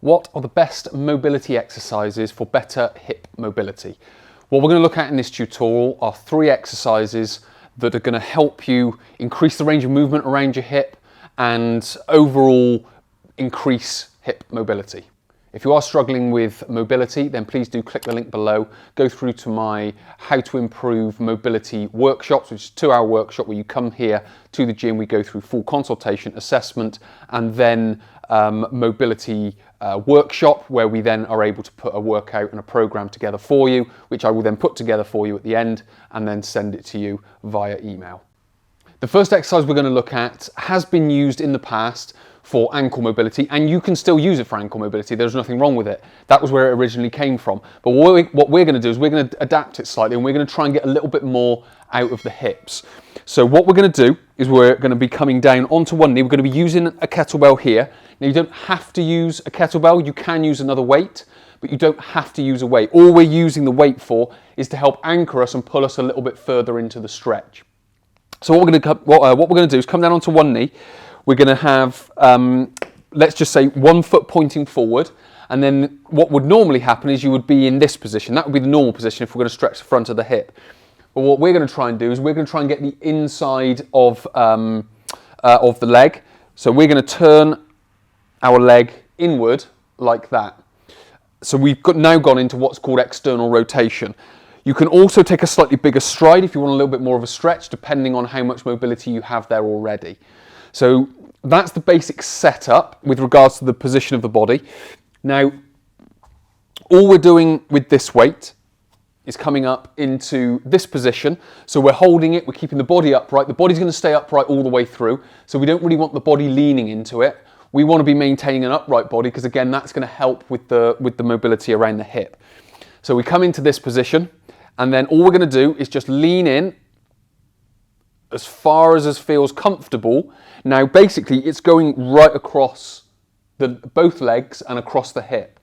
What are the best mobility exercises for better hip mobility? What we're going to look at in this tutorial are 3 exercises that are going to help you increase the range of movement around your hip and overall increase hip mobility. If you are struggling with mobility, then please do click the link below, go through to my How to Improve Mobility workshops, which is a 2-hour workshop where you come here to the gym, we go through full consultation, assessment, and then mobility workshop, where we then are able to put a workout and a program together for you, which I will then put together for you at the end and then send it to you via email. The first exercise we're going to look at has been used in the past for ankle mobility, and you can still use it for ankle mobility. There's nothing wrong with it. That was where it originally came from. But what we're going to do is we're going to adapt it slightly, and we're going to try and get a little bit more out of the hips. So what we're going to do is we're going to be coming down onto one knee. We're going to be using a kettlebell here. Now, you don't have to use a kettlebell. You can use another weight, but you don't have to use a weight. All we're using the weight for is to help anchor us and pull us a little bit further into the stretch. So what we're going to do is come down onto one knee. We're going to have, let's just say, one foot pointing forward, and then what would normally happen is you would be in this position. That would be the normal position if we're going to stretch the front of the hip. But what we're going to try and do is we're going to try and get the inside of the leg. So we're going to turn our leg inward like that. So we've now gone into what's called external rotation. You can also take a slightly bigger stride if you want a little bit more of a stretch, depending on how much mobility you have there already. So that's the basic setup with regards to the position of the body. Now, all we're doing with this weight is coming up into this position. So we're holding it, we're keeping the body upright. The body's going to stay upright all the way through. So we don't really want the body leaning into it. We want to be maintaining an upright body because, again, that's going to help with the mobility around the hip. So we come into this position, and then all we're going to do is just lean in as far as feels comfortable. Now, basically, it's going right across both legs and across the hip.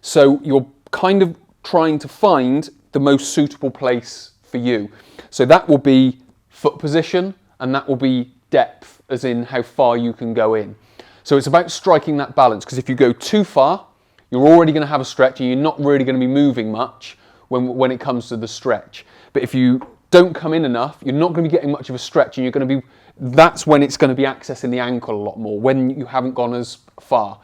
So you're kind of trying to find the most suitable place for you. So that will be foot position, and that will be depth, as in how far you can go in. So it's about striking that balance, because if you go too far, you're already going to have a stretch, and you're not really going to be moving much when it comes to the stretch. But if you don't come in enough, you're not going to be getting much of a stretch, and that's when it's going to be accessing the ankle a lot more, when you haven't gone as far.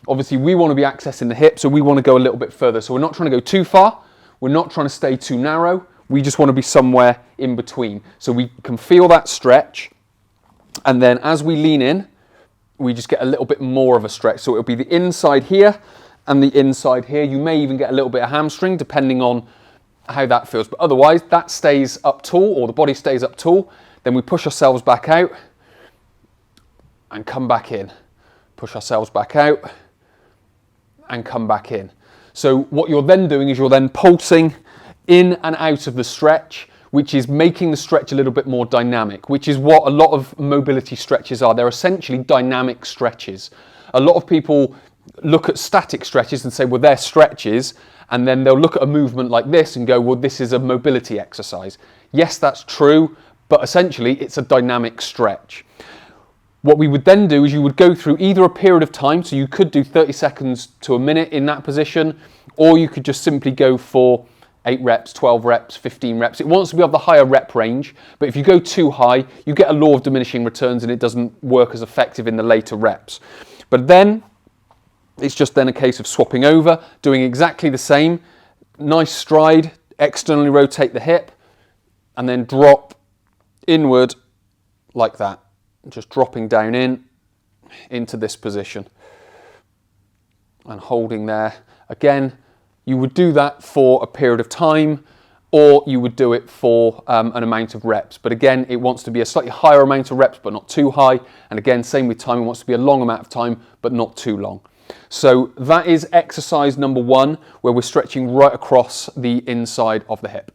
Obviously, we want to be accessing the hip, so we want to go a little bit further. So we're not trying to go too far, we're not trying to stay too narrow, we just want to be somewhere in between. So we can feel that stretch, and then as we lean in, we just get a little bit more of a stretch. So it'll be the inside here and the inside here. You may even get a little bit of hamstring, depending on how that feels, but otherwise that stays up tall, or the body stays up tall. Then we push ourselves back out and come back in. Push ourselves back out and come back in. So what you're then doing is you're then pulsing in and out of the stretch, which is making the stretch a little bit more dynamic, which is what a lot of mobility stretches are. They're essentially dynamic stretches. A lot of people look at static stretches and say, well, they're stretches, and then they'll look at a movement like this and go, well, this is a mobility exercise. Yes, that's true, but essentially it's a dynamic stretch. What we would then do is you would go through either a period of time, so you could do 30 seconds to a minute in that position, or you could just simply go for 8 reps, 12 reps, 15 reps. It wants to be of the higher rep range, but if you go too high, you get a law of diminishing returns and it doesn't work as effective in the later reps. But then it's just then a case of swapping over, doing exactly the same. Nice stride, externally rotate the hip, and then drop inward like that. Just dropping down into this position and holding there. Again, you would do that for a period of time, or you would do it for an amount of reps. But again, it wants to be a slightly higher amount of reps, but not too high. And again, same with time, it wants to be a long amount of time, but not too long. So that is exercise number 1, where we're stretching right across the inside of the hip.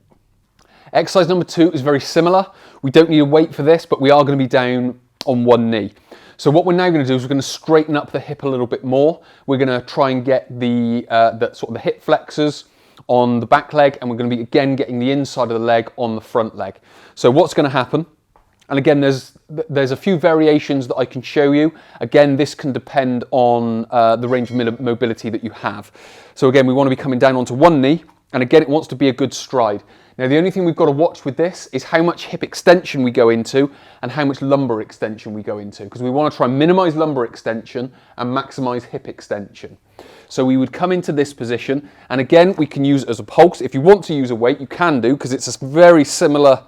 Exercise number 2 is very similar. We don't need a weight for this, but we are going to be down on one knee. So what we're now going to do is we're going to straighten up the hip a little bit more. We're going to try and get the sort of the hip flexors on the back leg, and we're going to be again getting the inside of the leg on the front leg. So what's going to happen And again, there's a few variations that I can show you. Again, this can depend on the range of mobility that you have. So again, we want to be coming down onto one knee, and again, it wants to be a good stride. Now, the only thing we've got to watch with this is how much hip extension we go into and how much lumbar extension we go into, because we want to try and minimize lumbar extension and maximize hip extension. So we would come into this position, and again, we can use it as a pulse. If you want to use a weight, you can do, because it's a very similar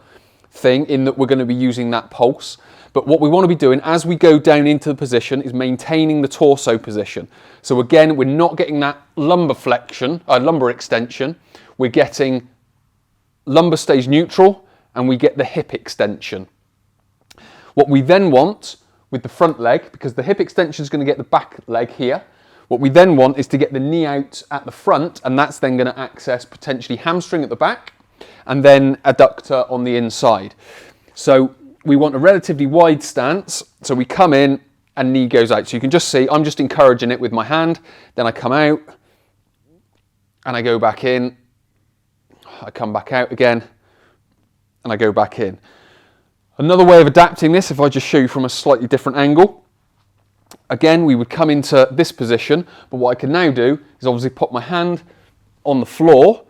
thing in that we're going to be using that pulse. But what we want to be doing as we go down into the position is maintaining the torso position. So again, we're not getting that lumbar flexion, lumbar extension. We're getting lumbar stays neutral, and we get the hip extension. What we then want with the front leg, because the hip extension is going to get the back leg here, what we then want is to get the knee out at the front, and that's then going to access potentially hamstring at the back, and then adductor on the inside. So we want a relatively wide stance, so we come in and knee goes out. So you can just see, I'm just encouraging it with my hand, then I come out, and I go back in, I come back out again, and I go back in. Another way of adapting this, if I just show you from a slightly different angle, again, we would come into this position, but what I can now do is obviously put my hand on the floor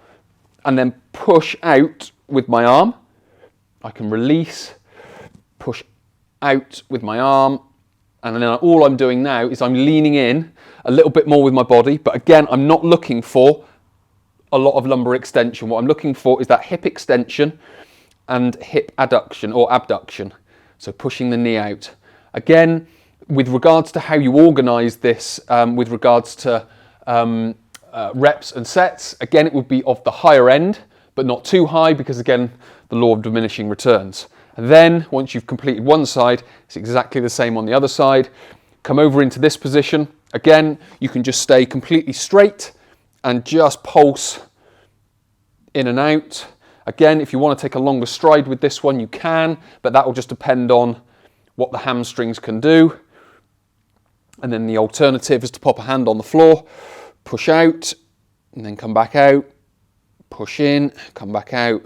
and then push out with my arm. I can release, push out with my arm, and then all I'm doing now is I'm leaning in a little bit more with my body, but again, I'm not looking for a lot of lumbar extension. What I'm looking for is that hip extension and hip adduction or abduction. So pushing the knee out. Again, with regards to how you organize this, with regards to reps and sets, again, it would be of the higher end, but not too high, because again, the law of diminishing returns. And then once you've completed one side, it's exactly the same on the other side. Come over into this position. Again, you can just stay completely straight and just pulse in and out. Again, if you want to take a longer stride with this one, you can, but that will just depend on what the hamstrings can do. And then the alternative is to pop a hand on the floor, push out, and then come back out, push in, come back out,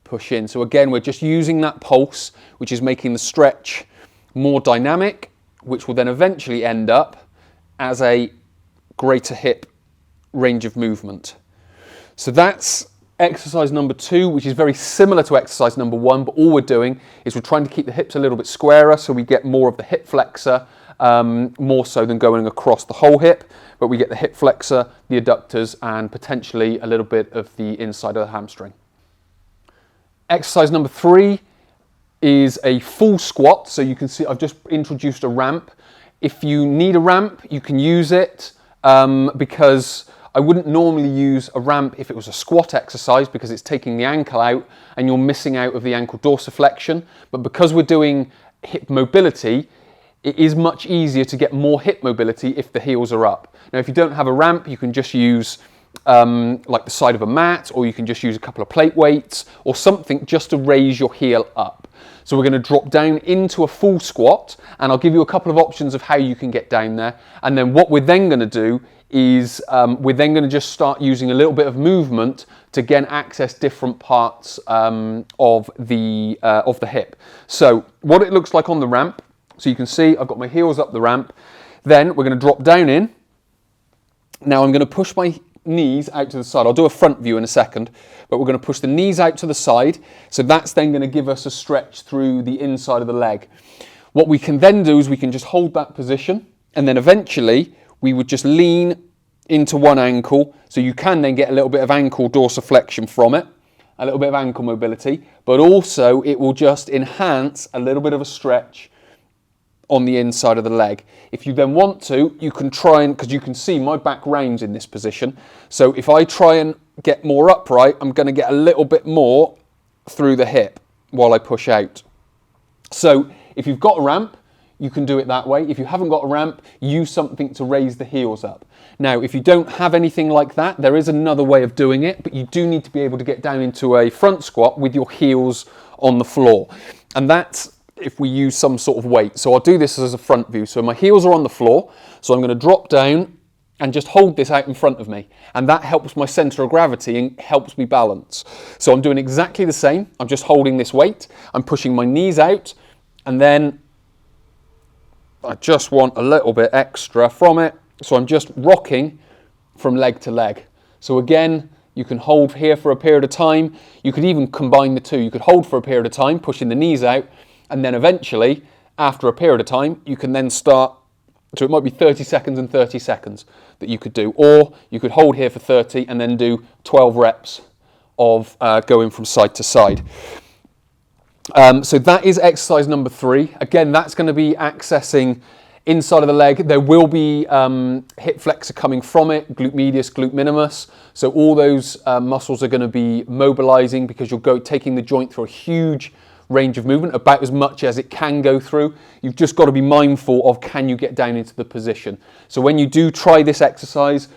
push in. So again, we're just using that pulse, which is making the stretch more dynamic, which will then eventually end up as a greater hip range of movement. So that's exercise number 2, which is very similar to exercise number 1, but all we're doing is we're trying to keep the hips a little bit squarer, so we get more of the hip flexor, more so than going across the whole hip, but we get the hip flexor, the adductors, and potentially a little bit of the inside of the hamstring. Exercise number 3 is a full squat. So you can see I've just introduced a ramp. If you need a ramp, you can use it, because I wouldn't normally use a ramp if it was a squat exercise, because it's taking the ankle out and you're missing out of the ankle dorsiflexion. But because we're doing hip mobility, it is much easier to get more hip mobility if the heels are up. Now, if you don't have a ramp, you can just use like the side of a mat, or you can just use a couple of plate weights or something just to raise your heel up. So we're going to drop down into a full squat, and I'll give you a couple of options of how you can get down there. And then what we're then going to do is we're then going to just start using a little bit of movement to again access different parts of the hip. So what it looks like on the ramp. So you can see I've got my heels up the ramp. Then we're going to drop down in. Now I'm going to push my knees out to the side. I'll do a front view in a second, but we're going to push the knees out to the side. So that's then going to give us a stretch through the inside of the leg. What we can then do is we can just hold that position, and then eventually we would just lean into one ankle. So you can then get a little bit of ankle dorsiflexion from it, a little bit of ankle mobility, but also it will just enhance a little bit of a stretch on the inside of the leg. If you then want to, you can try and, because you can see my back rounds in this position, so if I try and get more upright, I'm going to get a little bit more through the hip while I push out. So if you've got a ramp, you can do it that way. If you haven't got a ramp, use something to raise the heels up. Now, if you don't have anything like that, there is another way of doing it, but you do need to be able to get down into a front squat with your heels on the floor. And that's if we use some sort of weight. So I'll do this as a front view. So my heels are on the floor, so I'm going to drop down and just hold this out in front of me. And that helps my center of gravity and helps me balance. So I'm doing exactly the same. I'm just holding this weight. I'm pushing my knees out, And then I just want a little bit extra from it. So I'm just rocking from leg to leg. So again, you can hold here for a period of time. You could even combine the two. You could hold for a period of time, pushing the knees out, and then eventually, after a period of time, you can then start. So it might be 30 seconds and 30 seconds that you could do. Or you could hold here for 30 and then do 12 reps of going from side to side. So that is exercise number 3. Again, that's going to be accessing inside of the leg. There will be hip flexor coming from it, glute medius, glute minimus. So all those muscles are going to be mobilizing because you're taking the joint through a huge range of movement, about as much as it can go through. You've just got to be mindful of, can you get down into the position? So when you do try this exercise,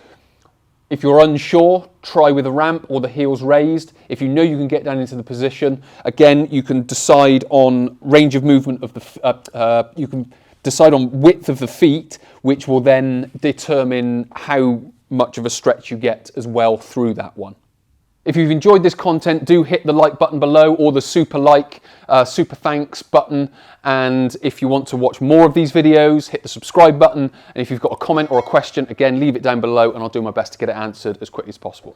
if you're unsure, try with a ramp or the heels raised. If you know you can get down into the position, again, you can decide on range of movement of the, you can decide on width of the feet, which will then determine how much of a stretch you get as well through that one. If you've enjoyed this content, do hit the like button below or the super like, super thanks button. And if you want to watch more of these videos, hit the subscribe button. And if you've got a comment or a question, again, leave it down below and I'll do my best to get it answered as quickly as possible.